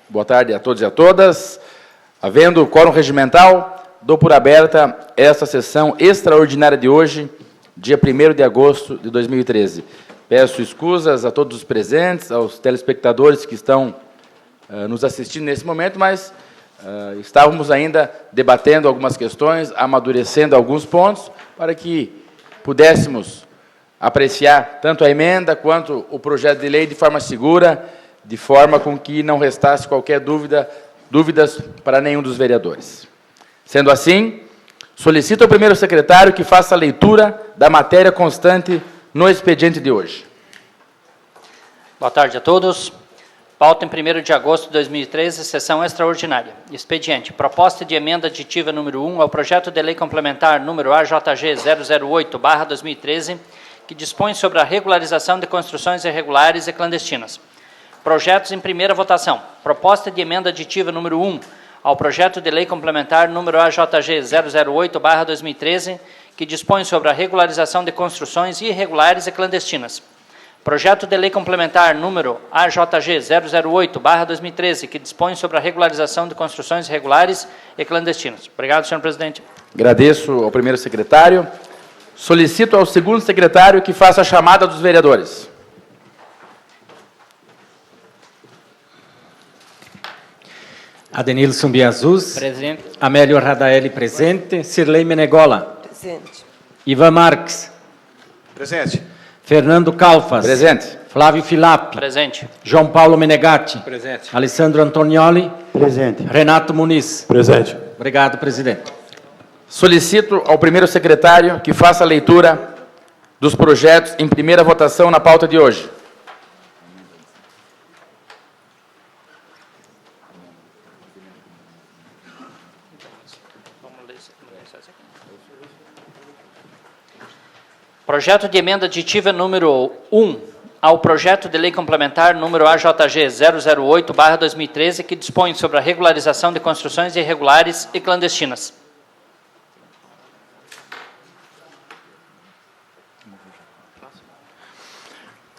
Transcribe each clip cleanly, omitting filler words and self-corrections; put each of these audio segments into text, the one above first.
Boa tarde a todos e a todas. Havendo quórum regimental, dou por aberta esta sessão extraordinária de hoje, dia 1º de agosto de 2013. Peço escusas a todos os presentes, aos telespectadores que estão nos assistindo nesse momento, mas estávamos ainda debatendo algumas questões, amadurecendo alguns pontos, para que pudéssemos apreciar tanto a emenda quanto o projeto de lei de forma segura, de forma com que não restasse qualquer dúvidas para nenhum dos vereadores. Sendo assim, solicito ao primeiro secretário que faça a leitura da matéria constante no expediente de hoje. Boa tarde a todos. Pauta em 1º de agosto de 2013, sessão extraordinária. Expediente. Proposta de emenda aditiva número 1 ao projeto de lei complementar número AJG 008/2013, que dispõe sobre a regularização de construções irregulares e clandestinas. Projetos em primeira votação. Proposta de emenda aditiva número 1 ao projeto de lei complementar número AJG 008/2013, que dispõe sobre a regularização de construções irregulares e clandestinas. Projeto de lei complementar número AJG 008/2013, que dispõe sobre a regularização de construções irregulares e clandestinas. Obrigado, senhor presidente. Agradeço ao primeiro secretário. Solicito ao segundo secretário que faça a chamada dos vereadores. Adenilson Biazus. Presente. Amélio Radaeli, presente. Cirlei Menegola. Presente. Ivan Marques. Presente. Fernando Calfas. Presente. Flávio Filappi. Presente. João Paulo Menegatti. Presente. Alessandro Antonioli. Presente. Renato Muniz. Presente. Obrigado, presidente. Solicito ao primeiro secretário que faça a leitura dos projetos em primeira votação na pauta de hoje. Projeto de emenda aditiva número 1 ao projeto de lei complementar número AJG 008/2013, que dispõe sobre a regularização de construções irregulares e clandestinas.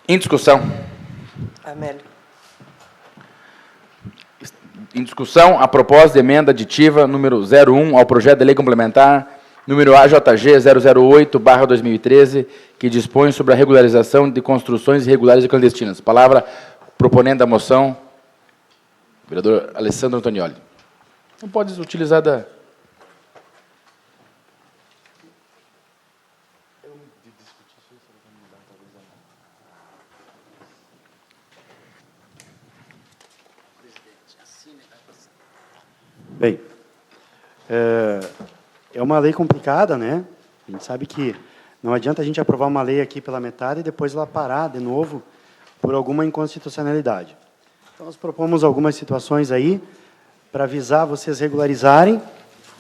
Em discussão. Amélio. Em discussão, a proposta de emenda aditiva número 01 ao projeto de lei complementar número AJG 008/2013, que dispõe sobre a regularização de construções irregulares e clandestinas. Palavra proponente da moção, vereador Alessandro Antonioli. Não pode utilizar da... Bem, é uma lei complicada, né? A gente sabe que não adianta a gente aprovar uma lei aqui pela metade e depois ela parar de novo por alguma inconstitucionalidade. Então, nós propomos algumas situações aí para avisar vocês regularizarem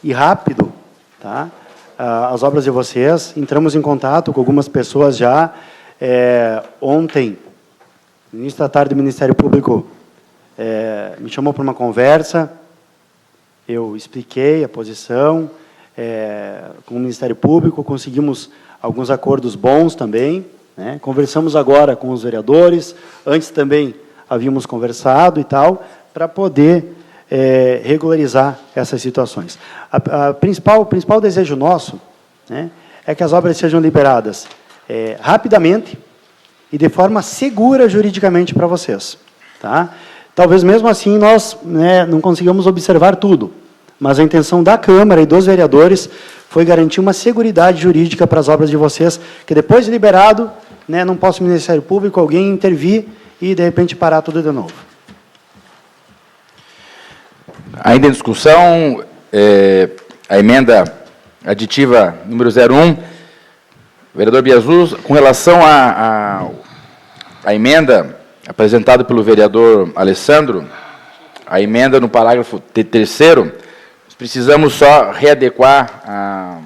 e rápido, tá? As obras de vocês. Entramos em contato com algumas pessoas já. Ontem, no início da tarde, o Ministério Público me chamou para uma conversa. Eu expliquei a posição com o Ministério Público, conseguimos alguns acordos bons também, né? Conversamos agora com os vereadores, antes também havíamos conversado e tal, para poder regularizar essas situações. O principal desejo nosso, né, é que as obras sejam liberadas rapidamente e de forma segura juridicamente para vocês. Tá? Talvez mesmo assim nós, né, não consigamos observar tudo, mas a intenção da Câmara e dos vereadores foi garantir uma seguridade jurídica para as obras de vocês, que depois de liberado, né, não possa o Ministério Público, alguém intervir e, de repente, parar tudo de novo. Ainda em discussão, a emenda aditiva número 01, vereador Biazus, com relação à emenda apresentada pelo vereador Alessandro, a emenda no parágrafo 3º, precisamos só readequar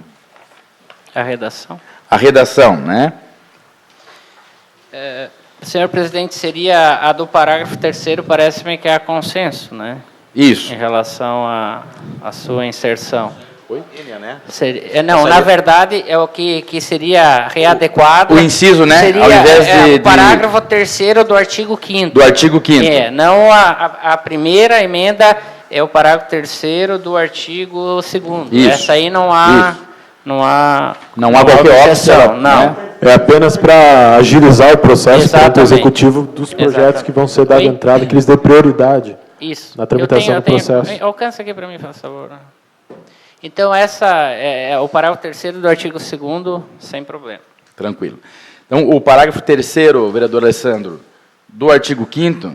A redação. a redação, né? Senhor presidente, seria a do parágrafo 3º, parece-me que há consenso, né? Isso. Em relação à sua inserção. Oi? Não, na verdade, é o que seria readequado. O inciso, né? Seria Ao invés o parágrafo 3º do artigo 5º. Do artigo 5º. Não a primeira emenda é o parágrafo 3º do artigo 2º. Isso. Essa aí não há qualquer objeção, opção, não. né? É apenas para agilizar o processo perante o Exatamente. executivo dos projetos Exatamente. que vão ser dados Oi? entrada, que eles dêem prioridade Isso. na tramitação do processo. Alcança aqui para mim, por favor. Então, essa é o parágrafo 3º do artigo 2º, sem problema. Tranquilo. Então, o parágrafo 3º, vereador Alessandro, do artigo 5º,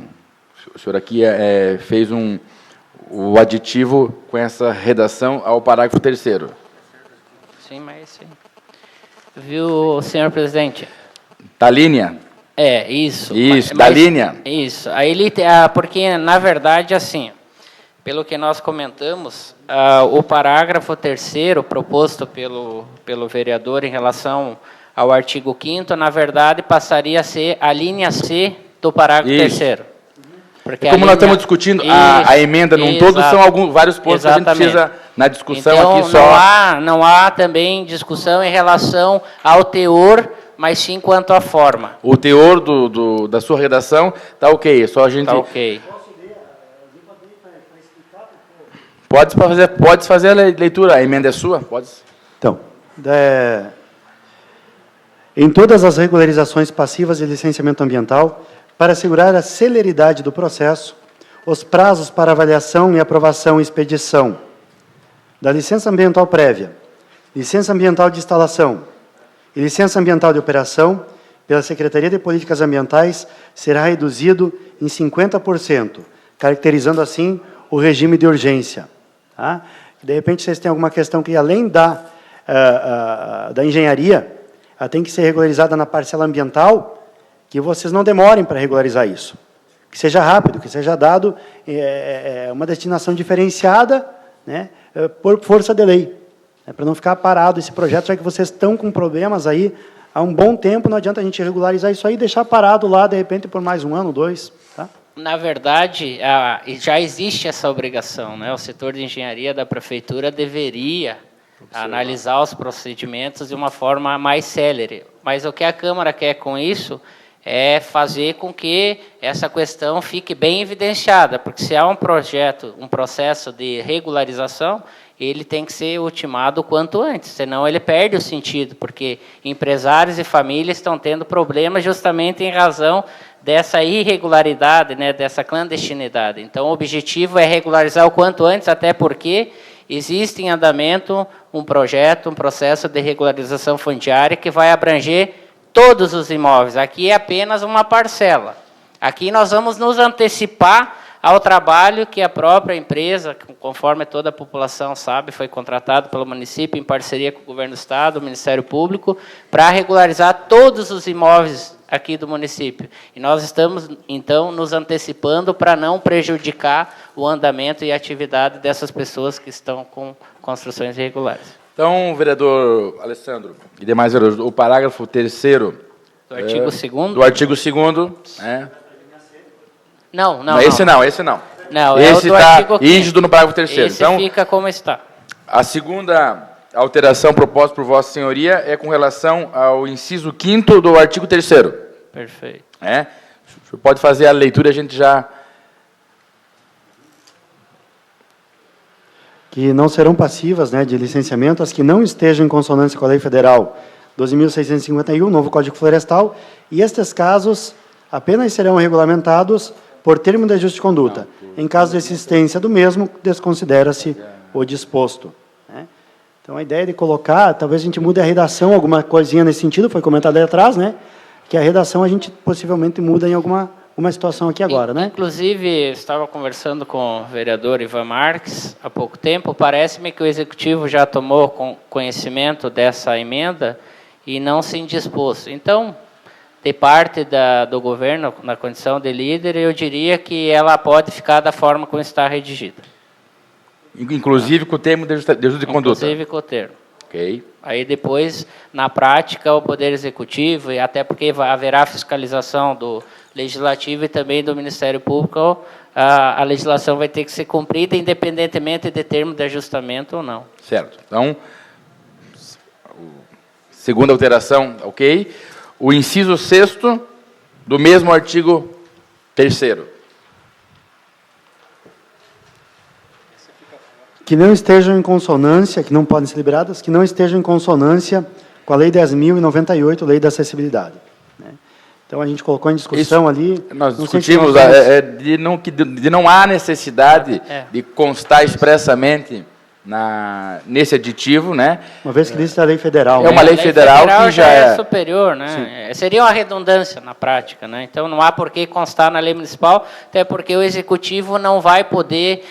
o senhor aqui fez o aditivo com essa redação ao parágrafo 3º. Sim, mas sim. Viu, senhor presidente? Da linha? Isso. Isso, da linha. Isso. Aí porque, na verdade, assim, pelo que nós comentamos, o parágrafo 3º proposto pelo vereador em relação ao artigo 5º, na verdade, passaria a ser a linha C do parágrafo 3º. Porque Como nós estamos discutindo a emenda num todo, são vários pontos que a gente precisa, na discussão então, aqui só... Não há também discussão em relação ao teor, mas sim quanto à forma. O teor da sua redação está ok, só a gente... Tá ok. Pode fazer a leitura, a emenda é sua? Pode. Então, em todas as regularizações passivas de licenciamento ambiental, para assegurar a celeridade do processo, os prazos para avaliação e aprovação e expedição da licença ambiental prévia, licença ambiental de instalação e licença ambiental de operação pela Secretaria de Políticas Ambientais será reduzido em 50%, caracterizando assim o regime de urgência. Tá? De repente, vocês têm alguma questão que, além da engenharia, ela tem que ser regularizada na parcela ambiental, que vocês não demorem para regularizar isso. Que seja rápido, que seja dado uma destinação diferenciada, né, por força de lei, né, para não ficar parado esse projeto, já que vocês estão com problemas aí há um bom tempo, não adianta a gente regularizar isso aí e deixar parado lá, de repente, por mais 1 ano, 2. Tá? Na verdade, já existe essa obrigação, né? O setor de engenharia da prefeitura deveria analisar os procedimentos de uma forma mais célere. Mas o que a Câmara quer com isso é fazer com que essa questão fique bem evidenciada, porque se há um processo de regularização, ele tem que ser ultimado o quanto antes, senão ele perde o sentido, porque empresários e famílias estão tendo problemas justamente em razão dessa irregularidade, né, dessa clandestinidade. Então, o objetivo é regularizar o quanto antes, até porque existe em andamento um processo de regularização fundiária que vai abranger todos os imóveis. Aqui é apenas uma parcela. Aqui nós vamos nos antecipar ao trabalho que a própria empresa, conforme toda a população sabe, foi contratada pelo município em parceria com o Governo do Estado, o Ministério Público, para regularizar todos os imóveis aqui do município. E nós estamos, então, nos antecipando para não prejudicar o andamento e a atividade dessas pessoas que estão com construções irregulares. Então, vereador Alessandro e demais vereadores, o parágrafo 3º... Do artigo 2º? Do artigo 2º, Não. Esse não. Não, esse é o do está artigo 5º. rígido no parágrafo 3º. Esse Então, fica como está. a segunda alteração proposta por Vossa Senhoria é com relação ao inciso 5º do artigo 3º. Perfeito. O senhor pode fazer a leitura, a gente já... Que não serão passivas, né, de licenciamento as que não estejam em consonância com a Lei Federal 12.651, novo Código Florestal, e estes casos apenas serão regulamentados por termo de ajuste de conduta. Em caso de existência do mesmo, desconsidera-se o disposto. Né? Então, a ideia é de colocar, talvez a gente mude a redação, alguma coisinha nesse sentido, foi comentado aí atrás, né, que a redação a gente possivelmente muda em alguma situação aqui agora, né? Inclusive, estava conversando com o vereador Ivan Marques há pouco tempo, parece-me que o Executivo já tomou conhecimento dessa emenda e não se indispôs. Então, de parte do governo, na condição de líder, eu diria que ela pode ficar da forma como está redigida. Inclusive com o termo de ajuste de conduta. Inclusive com o termo. Ok. Aí depois, na prática, o Poder Executivo, e até porque haverá fiscalização do Legislativo e também do Ministério Público, a legislação vai ter que ser cumprida, independentemente de termo de ajustamento ou não. Certo. Então, segunda alteração, ok. O inciso 6º do mesmo artigo 3º. Que não estejam em consonância, que não podem ser liberadas, que não estejam em consonância com a Lei 10.098, Lei da Acessibilidade. Né? Então, a gente colocou em discussão ali... Nós não sei se discutimos nós de não há necessidade de constar expressamente nesse aditivo, né? uma vez que existe a lei federal. É uma né? lei federal que já é superior, né? Seria uma redundância na prática, né? Então não há por que constar na lei municipal, até porque o executivo não vai poder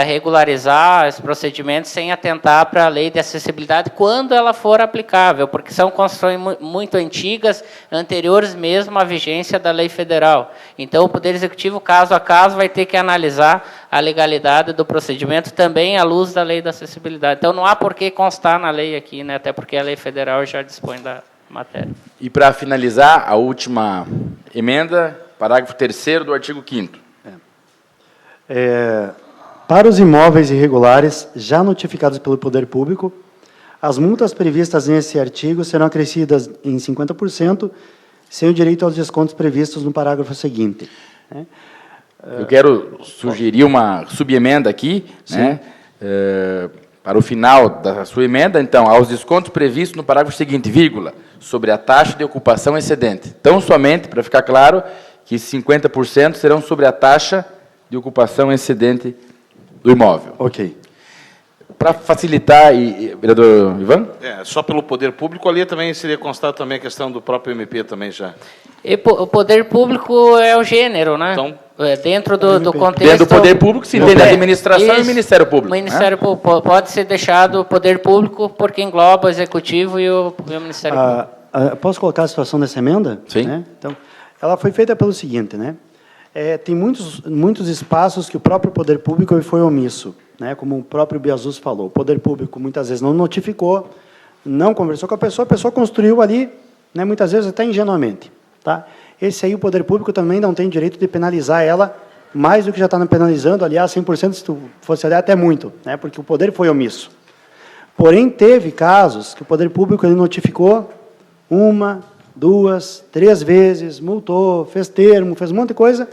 regularizar os procedimentos sem atentar para a lei de acessibilidade quando ela for aplicável, porque são construções muito antigas, anteriores mesmo à vigência da lei federal. Então o Poder Executivo, caso a caso, vai ter que analisar a legalidade do procedimento também à luz da lei da acessibilidade. Então não há por que constar na lei aqui, né? Até porque a lei federal já dispõe da matéria. E para finalizar, a última emenda, parágrafo 3º do artigo 5º. Para os imóveis irregulares já notificados pelo Poder Público, as multas previstas nesse artigo serão acrescidas em 50%, sem o direito aos descontos previstos no parágrafo seguinte. Né? Eu quero sugerir uma subemenda aqui, né, para o final da sua emenda, então, aos descontos previstos no parágrafo seguinte, vírgula, sobre a taxa de ocupação excedente. Então, somente, para ficar claro, que 50% serão sobre a taxa de ocupação excedente do imóvel. Ok. Para facilitar, vereador Ivan? Só pelo Poder Público, ali também seria constado também a questão do próprio MP também já. E o Poder Público é o gênero, né? Então, dentro do contexto... Dentro do Poder Público se entende a administração e o Ministério Público. O Ministério Público pode ser deixado o Poder Público porque engloba o Executivo e o Ministério Público. Posso colocar a situação dessa emenda? Sim. Né? Então, ela foi feita pelo seguinte, né? Tem muitos espaços que o próprio Poder Público foi omisso, né? Como o próprio Biasus falou. O Poder Público muitas vezes não notificou, não conversou com a pessoa construiu ali, né? Muitas vezes até ingenuamente. Tá? Esse aí o Poder Público também não tem direito de penalizar ela mais do que já está penalizando, aliás, 100% se tu fosse olhar até muito, né? Porque o Poder foi omisso. Porém, teve casos que o Poder Público ele notificou 1, 2, 3 vezes, multou, fez termo, fez um monte de coisa,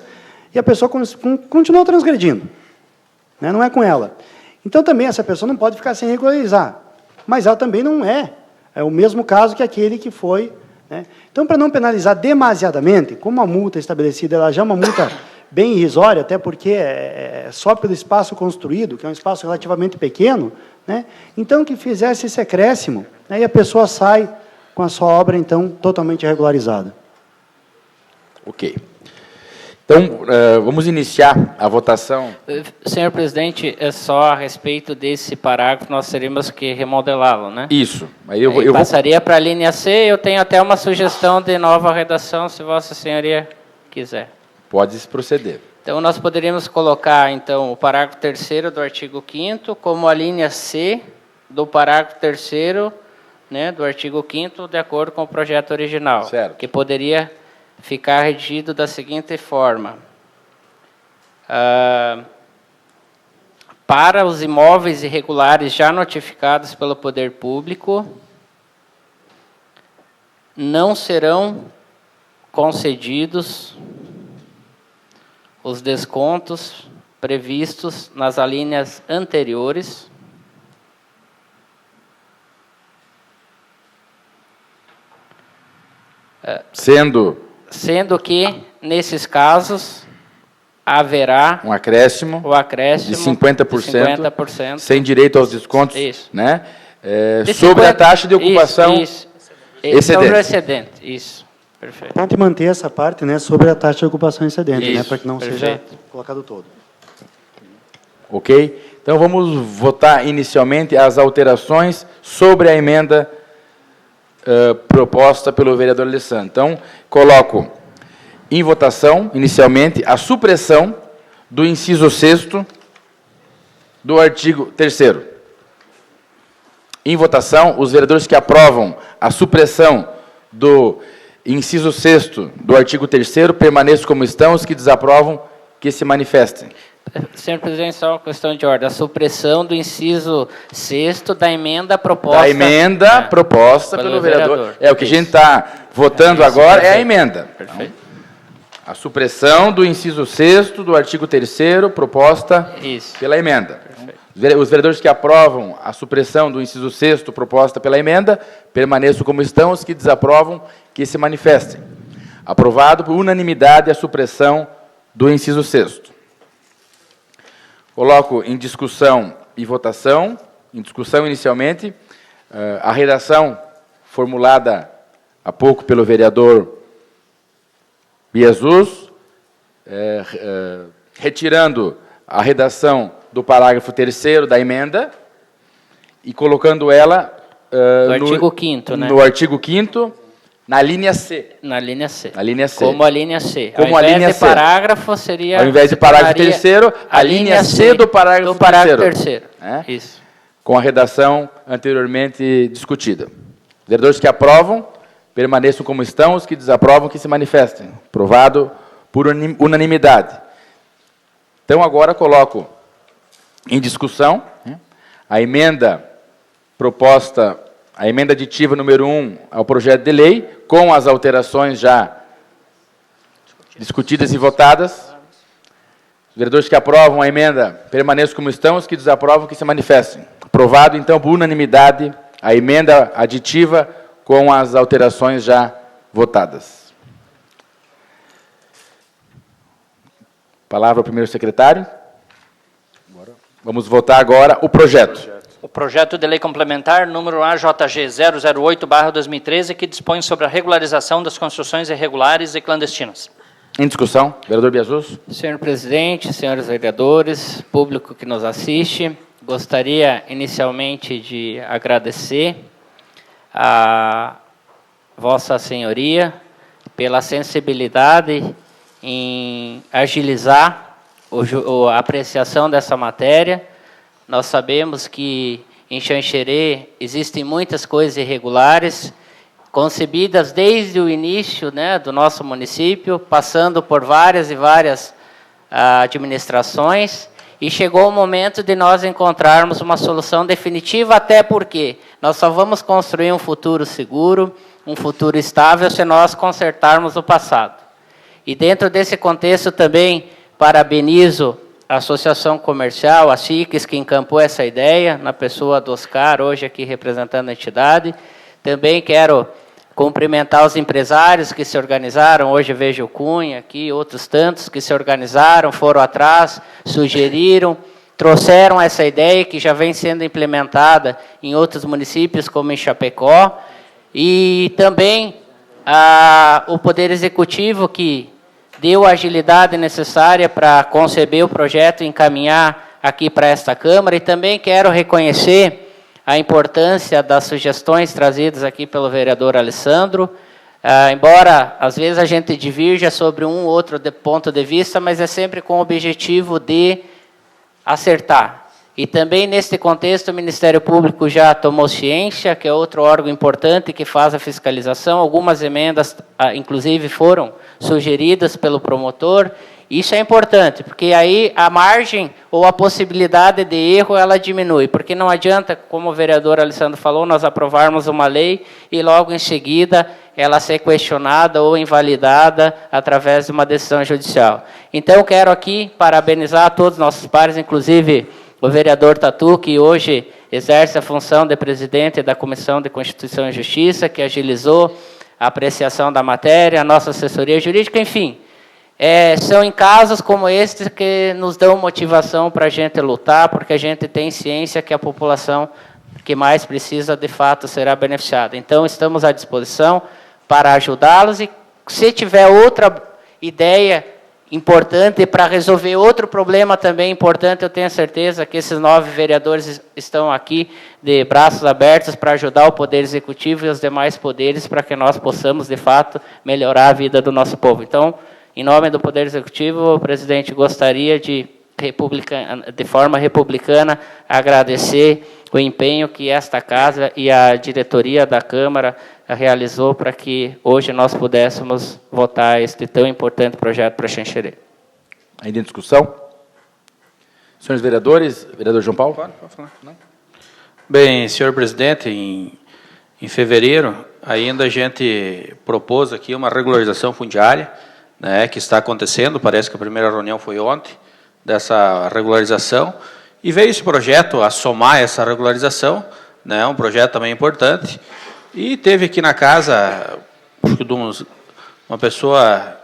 e a pessoa continuou transgredindo. Né? Não é com ela. Então, também, essa pessoa não pode ficar sem regularizar. Mas ela também não é. É o mesmo caso que aquele que foi... Né? Então, para não penalizar demasiadamente, como a multa estabelecida ela já é uma multa bem irrisória, até porque é só pelo espaço construído, que é um espaço relativamente pequeno, né? Então, que fizesse esse acréscimo, né? E a pessoa sai com a sua obra, então, totalmente regularizada. Ok. Então, vamos iniciar a votação. Senhor presidente, é só a respeito desse parágrafo, nós teremos que remodelá-lo, né? Isso. Aí eu passaria para a linha C, eu tenho até uma sugestão de nova redação, se Vossa Senhoria quiser. Pode proceder. Então, nós poderíamos colocar, então, o parágrafo 3º do artigo 5º como a linha C do parágrafo 3º, né, do artigo 5º, de acordo com o projeto original. Certo. Que poderia ficar redigido da seguinte forma. Para os imóveis irregulares já notificados pelo Poder Público, não serão concedidos os descontos previstos nas alíneas anteriores, sendo que, nesses casos, haverá um acréscimo, o acréscimo de 50%, sem direito aos descontos, isso, né? De sobre 50, a taxa de ocupação excedente. Sobre o excedente, isso. Perfeito. Pode manter essa parte, né, sobre a taxa de ocupação excedente, né, Isso, para que não perfeito. seja colocado todo. Ok? Então, vamos votar inicialmente as alterações sobre a emenda proposta pelo vereador Alessandro. Então, coloco em votação, inicialmente, a supressão do inciso 6º do artigo 3º. Em votação, os vereadores que aprovam a supressão do inciso 6º do artigo 3º permaneçam como estão. Os que desaprovam, que se manifestem. Senhor presidente, só uma questão de ordem. A supressão do inciso 6º da emenda proposta. Da emenda proposta pelo vereador. É o que a gente está votando agora, é a emenda. Perfeito. A supressão do inciso 6º do artigo 3º proposta pela emenda. Os vereadores que aprovam a supressão do inciso 6º proposta pela emenda, permaneçam como estão. Os que desaprovam, que se manifestem. Aprovado por unanimidade a supressão do inciso 6º. Coloco em discussão e votação. Em discussão, inicialmente, a redação formulada há pouco pelo vereador Biasus, retirando a redação do parágrafo 3º da emenda e colocando ela no artigo 5º, né? No artigo 5º, na linha C. Na linha C. Na linha C. Como a linha C. Como ao invés a linha de C. parágrafo, seria... Ao invés de parágrafo 3º, a linha C do parágrafo 3º. Isso. Com a redação anteriormente discutida. Vereadores que aprovam, permaneçam como estão. Os que desaprovam, que se manifestem. Aprovado por unanimidade. Então, agora coloco em discussão a emenda proposta, a emenda aditiva número 1 ao projeto de lei, com as alterações já discutidas e votadas. Os vereadores que aprovam a emenda permaneçam como estão. Os que desaprovam, que se manifestem. Aprovado, então, por unanimidade, a emenda aditiva com as alterações já votadas. Palavra ao primeiro secretário. Vamos votar agora o projeto. O projeto de lei complementar número AJG 008/2013, que dispõe sobre a regularização das construções irregulares e clandestinas. Em discussão, vereador Biasus. Senhor presidente, senhores vereadores, público que nos assiste, gostaria inicialmente de agradecer a Vossa Senhoria pela sensibilidade em agilizar a apreciação dessa matéria. Nós sabemos que em Xanxerê existem muitas coisas irregulares, concebidas desde o início, né, do nosso município, passando por várias e várias administrações, e chegou o momento de nós encontrarmos uma solução definitiva, até porque nós só vamos construir um futuro seguro, um futuro estável, se nós consertarmos o passado. E dentro desse contexto também parabenizo a Associação Comercial, a SICS, que encampou essa ideia, na pessoa do Oscar, hoje aqui representando a entidade. Também quero cumprimentar os empresários que se organizaram, hoje vejo o Cunha aqui, outros tantos que se organizaram, foram atrás, sugeriram, trouxeram essa ideia que já vem sendo implementada em outros municípios, como em Chapecó, e também o Poder Executivo, que deu a agilidade necessária para conceber o projeto e encaminhar aqui para esta Câmara. E também quero reconhecer a importância das sugestões trazidas aqui pelo vereador Alessandro. Embora, às vezes, a gente divirja sobre um ou outro ponto de vista, mas é sempre com o objetivo de acertar. E também, neste contexto, o Ministério Público já tomou ciência, que é outro órgão importante que faz a fiscalização. Algumas emendas, inclusive, foram sugeridas pelo promotor. Isso é importante, porque aí a margem ou a possibilidade de erro, ela diminui. Porque não adianta, como o vereador Alessandro falou, nós aprovarmos uma lei e logo em seguida ela ser questionada ou invalidada através de uma decisão judicial. Então, quero aqui parabenizar todos os nossos pares, inclusive o vereador Tatu, que hoje exerce a função de presidente da Comissão de Constituição e Justiça, que agilizou a apreciação da matéria, a nossa assessoria jurídica, enfim. São em casos como este que nos dão motivação para a gente lutar, porque a gente tem ciência que a população que mais precisa, de fato, será beneficiada. Então, estamos à disposição para ajudá-los e, se tiver outra ideia importante para resolver outro problema também importante, eu tenho certeza que esses 9 vereadores estão aqui de braços abertos para ajudar o Poder Executivo e os demais poderes para que nós possamos, de fato, melhorar a vida do nosso povo. Então, em nome do Poder Executivo, o presidente gostaria de forma republicana, agradecer o empenho que esta casa e a diretoria da Câmara realizou para que hoje nós pudéssemos votar este tão importante projeto para Xanxerê. Ainda em discussão? Senhores vereadores, vereador João Paulo? Pode falar. Não. Bem, senhor presidente, em fevereiro, ainda a gente propôs aqui uma regularização fundiária, né, que está acontecendo, parece que a primeira reunião foi ontem, dessa regularização, e veio esse projeto a somar essa regularização, né, um projeto também importante, e teve aqui na casa, acho que uma pessoa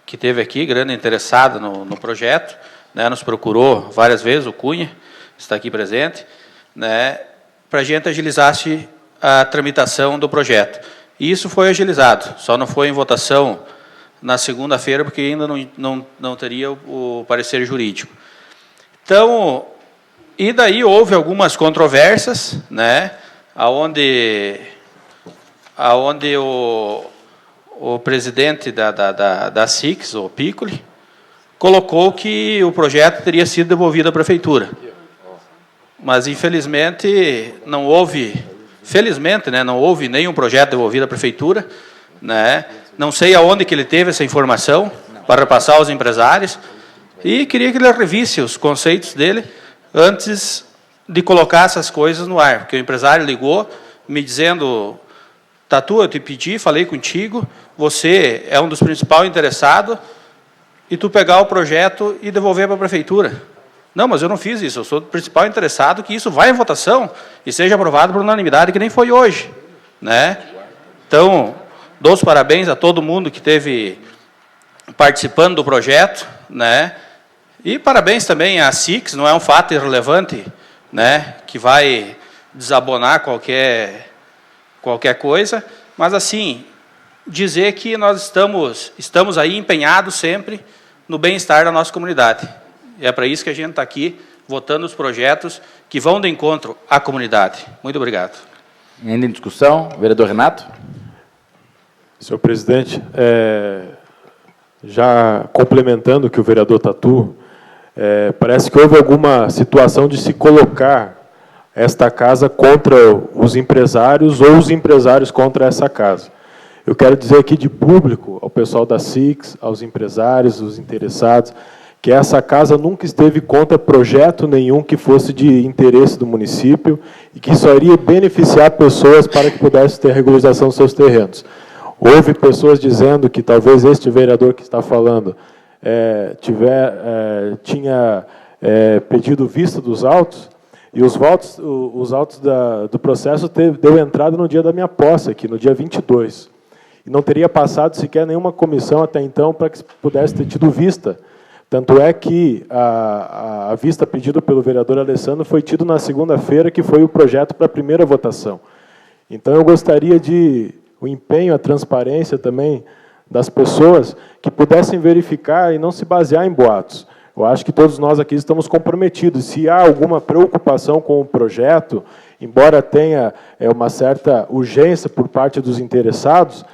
que teve aqui, grande interessada no projeto, né, nos procurou várias vezes, o Cunha, está aqui presente, né, para a gente agilizasse a tramitação do projeto. E isso foi agilizado, só não foi em votação na segunda-feira, porque ainda não teria o parecer jurídico. Então, e daí houve algumas controvérsias, né, aonde o presidente da SIX, o Piccoli, colocou que o projeto teria sido devolvido à prefeitura. Mas, infelizmente, não houve, felizmente, né, não houve nenhum projeto devolvido à prefeitura, né? Não sei aonde que ele teve essa informação para repassar aos empresários, e queria que ele revisse os conceitos dele antes de colocar essas coisas no ar, porque o empresário ligou me dizendo: Tatu, eu te pedi, falei contigo, você é um dos principais interessados, e tu pegar o projeto e devolver para a prefeitura. Não, mas eu não fiz isso, eu sou o principal interessado que isso vá em votação e seja aprovado por unanimidade, que nem foi hoje, né? Então, dou os parabéns a todo mundo que esteve participando do projeto, né? E parabéns também à SIX, não é um fato irrelevante, né, que vai desabonar qualquer coisa, mas, assim, dizer que nós estamos aí empenhados sempre no bem-estar da nossa comunidade. E é para isso que a gente está aqui, votando os projetos que vão de encontro à comunidade. Muito obrigado. Ainda em discussão, vereador Renato. Senhor presidente, já complementando o que o vereador Tatu, parece que houve alguma situação de se colocar esta casa contra os empresários ou os empresários contra essa casa. Eu quero dizer aqui de público ao pessoal da SIX, aos empresários, os interessados, que essa casa nunca esteve contra projeto nenhum que fosse de interesse do município e que só iria beneficiar pessoas para que pudessem ter regularização dos seus terrenos. Houve pessoas dizendo que talvez este vereador que está falando tinha pedido vista dos autos, e os autos do processo deu entrada no dia da minha posse, aqui, no dia 22. E não teria passado sequer nenhuma comissão até então para que pudesse ter tido vista. Tanto é que a vista pedida pelo vereador Alessandro foi tido na segunda-feira, que foi o projeto para a primeira votação. Então, eu gostaria o empenho, a transparência também das pessoas que pudessem verificar e não se basear em boatos. Eu acho que todos nós aqui estamos comprometidos. Se há alguma preocupação com o projeto, embora tenha uma certa urgência por parte dos interessados,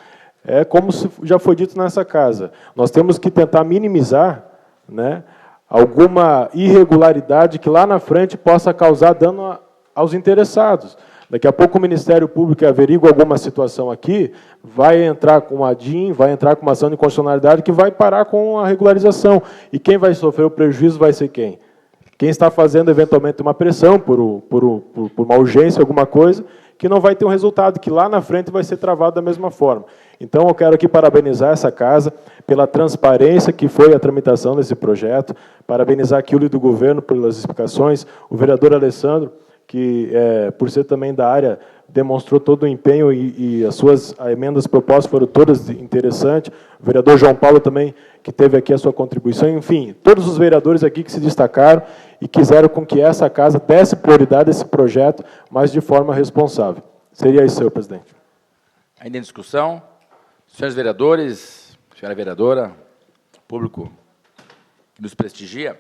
como já foi dito nessa casa, nós temos que tentar minimizar, né, alguma irregularidade que lá na frente possa causar dano aos interessados. Daqui a pouco o Ministério Público averigua alguma situação aqui, vai entrar com uma DIN, vai entrar com uma ação de inconstitucionalidade que vai parar com a regularização. E quem vai sofrer o prejuízo vai ser quem? Quem está fazendo, eventualmente, uma pressão por uma urgência, alguma coisa, que não vai ter um resultado, que lá na frente vai ser travado da mesma forma. Então, eu quero aqui parabenizar essa casa pela transparência que foi a tramitação desse projeto, parabenizar aqui o líder do governo pelas explicações, o vereador Alessandro, que, por ser também da área, demonstrou todo o empenho e as suas emendas propostas foram todas interessantes. O vereador João Paulo também, que teve aqui a sua contribuição. Enfim, todos os vereadores aqui que se destacaram e quiseram com que essa casa desse prioridade a esse projeto, mas de forma responsável. Seria isso, senhor presidente. Ainda em discussão, senhores vereadores, senhora vereadora, público que nos prestigia,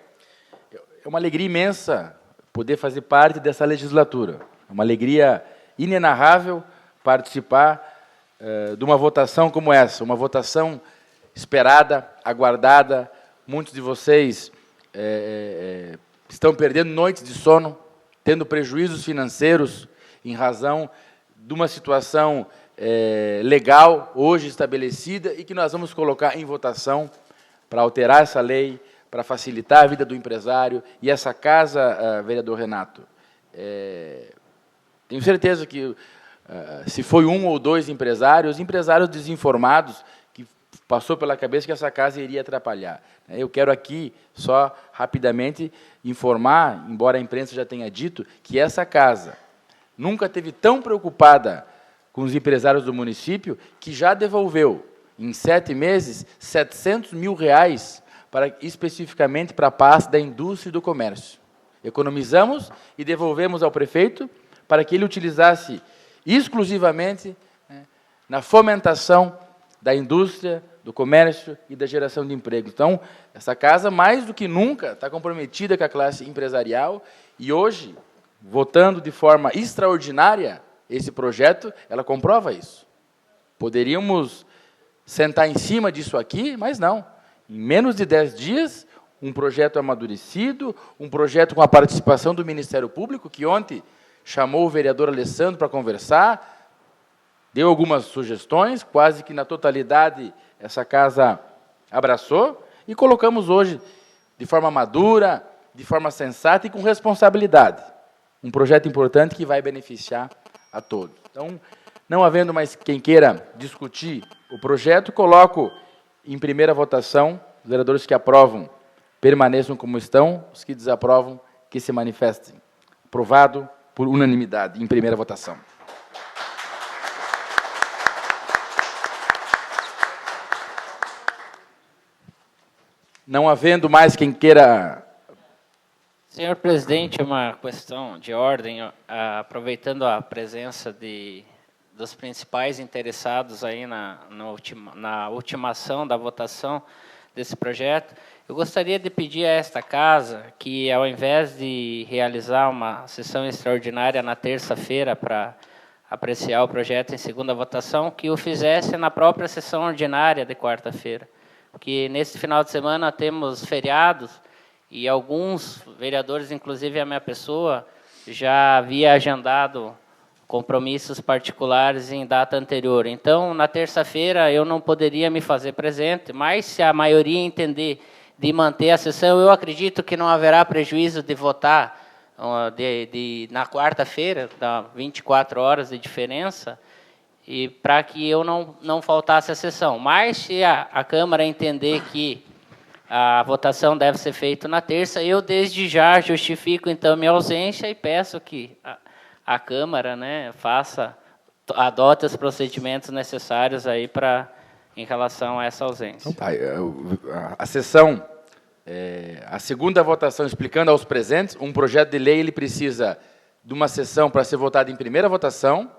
é uma alegria imensa poder fazer parte dessa legislatura. É uma alegria inenarrável participar de uma votação como essa, uma votação esperada, aguardada. Muitos de vocês estão perdendo noites de sono tendo prejuízos financeiros em razão de uma situação legal hoje estabelecida e que nós vamos colocar em votação para alterar essa lei, para facilitar a vida do empresário. E essa casa, vereador Renato, tenho certeza que, se foi um ou dois empresários desinformados, que passou pela cabeça que essa casa iria atrapalhar. Eu quero aqui, só rapidamente, informar, embora a imprensa já tenha dito, que essa casa nunca esteve tão preocupada com os empresários do município, que já devolveu, em 7 meses, R$700 mil, especificamente para a pasta da indústria e do comércio. Economizamos e devolvemos ao prefeito para que ele utilizasse exclusivamente na fomentação da indústria, do comércio e da geração de emprego. Então, essa casa, mais do que nunca, está comprometida com a classe empresarial e hoje, votando de forma extraordinária esse projeto, ela comprova isso. Poderíamos sentar em cima disso aqui, mas não. Em menos de 10 dias, um projeto amadurecido, um projeto com a participação do Ministério Público, que ontem chamou o vereador Alessandro para conversar, deu algumas sugestões, quase que na totalidade essa casa abraçou, e colocamos hoje, de forma madura, de forma sensata e com responsabilidade, um projeto importante que vai beneficiar a todos. Então, não havendo mais quem queira discutir o projeto, coloco em primeira votação. Os vereadores que aprovam permaneçam como estão, os que desaprovam que se manifestem. Aprovado por unanimidade, em primeira votação. Não havendo mais quem queira... Senhor presidente, uma questão de ordem, aproveitando a presença dos principais interessados aí na ultimação da votação desse projeto, eu gostaria de pedir a esta casa que, ao invés de realizar uma sessão extraordinária na terça-feira para apreciar o projeto em segunda votação, que o fizesse na própria sessão ordinária de quarta-feira. Porque nesse final de semana temos feriados e alguns vereadores, inclusive a minha pessoa, já havia agendado compromissos particulares em data anterior. Então, na terça-feira, eu não poderia me fazer presente, mas se a maioria entender de manter a sessão, eu acredito que não haverá prejuízo de votar na quarta-feira, dá 24 horas de diferença, e para que eu não faltasse a sessão. Mas, se a Câmara entender que a votação deve ser feita na terça, eu, desde já, justifico, então, minha ausência e peço que a Câmara, né, adote os procedimentos necessários aí em relação a essa ausência. A sessão, a segunda votação, explicando aos presentes, um projeto de lei ele precisa de uma sessão para ser votado em primeira votação,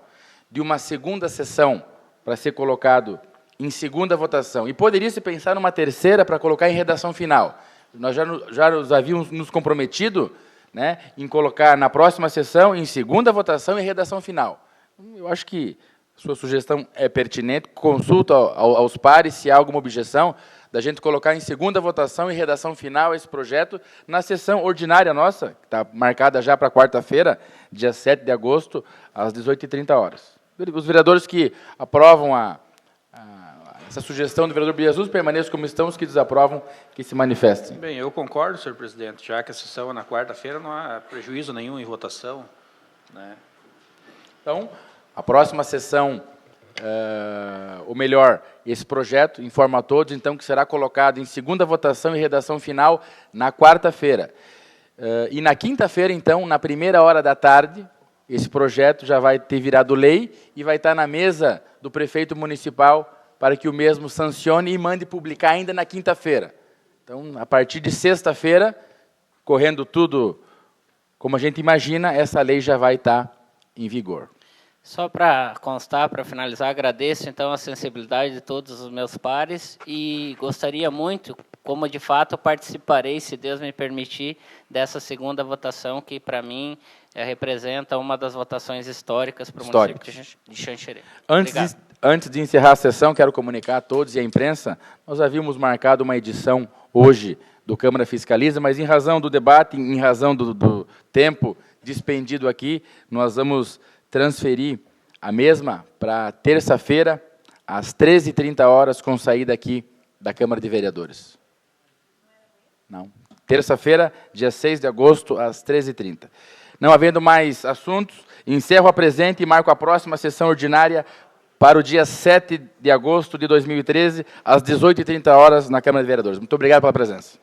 de uma segunda sessão para ser colocado em segunda votação. E poderia-se pensar numa terceira para colocar em redação final. Nós já nos havíamos nos comprometido, né, em colocar na próxima sessão, em segunda votação e redação final. Eu acho que sua sugestão é pertinente, consulta aos pares se há alguma objeção da gente colocar em segunda votação e redação final esse projeto na sessão ordinária nossa, que está marcada já para quarta-feira, dia 7 de agosto, às 18h30. Os vereadores que aprovam essa sugestão do vereador Bia Jesus permaneçam como estão, os que desaprovam que se manifestem. Bem, eu concordo, senhor presidente, já que a sessão é na quarta-feira, não há prejuízo nenhum em votação, né? Então, a próxima sessão, ou melhor, esse projeto informa a todos, então, que será colocado em segunda votação e redação final na quarta-feira. E na quinta-feira, então, na primeira hora da tarde, esse projeto já vai ter virado lei e vai estar na mesa do prefeito municipal para que o mesmo sancione e mande publicar ainda na quinta-feira. Então, a partir de sexta-feira, correndo tudo como a gente imagina, essa lei já vai estar em vigor. Só para constar, para finalizar, agradeço então a sensibilidade de todos os meus pares e gostaria muito, como de fato participarei, se Deus me permitir, dessa segunda votação que para mim representa uma das votações históricas para o município de Xanxerê. Antes de encerrar a sessão, quero comunicar a todos e à imprensa, nós havíamos marcado uma edição hoje do Câmara Fiscaliza, mas em razão do debate, em razão do tempo dispendido aqui, nós vamos transferir a mesma para terça-feira, às 13h30, com saída aqui da Câmara de Vereadores. Não. Terça-feira, dia 6 de agosto, às 13h30. Não havendo mais assuntos, encerro a presente e marco a próxima sessão ordinária para o dia 7 de agosto de 2013, às 18h30, na Câmara de Vereadores. Muito obrigado pela presença.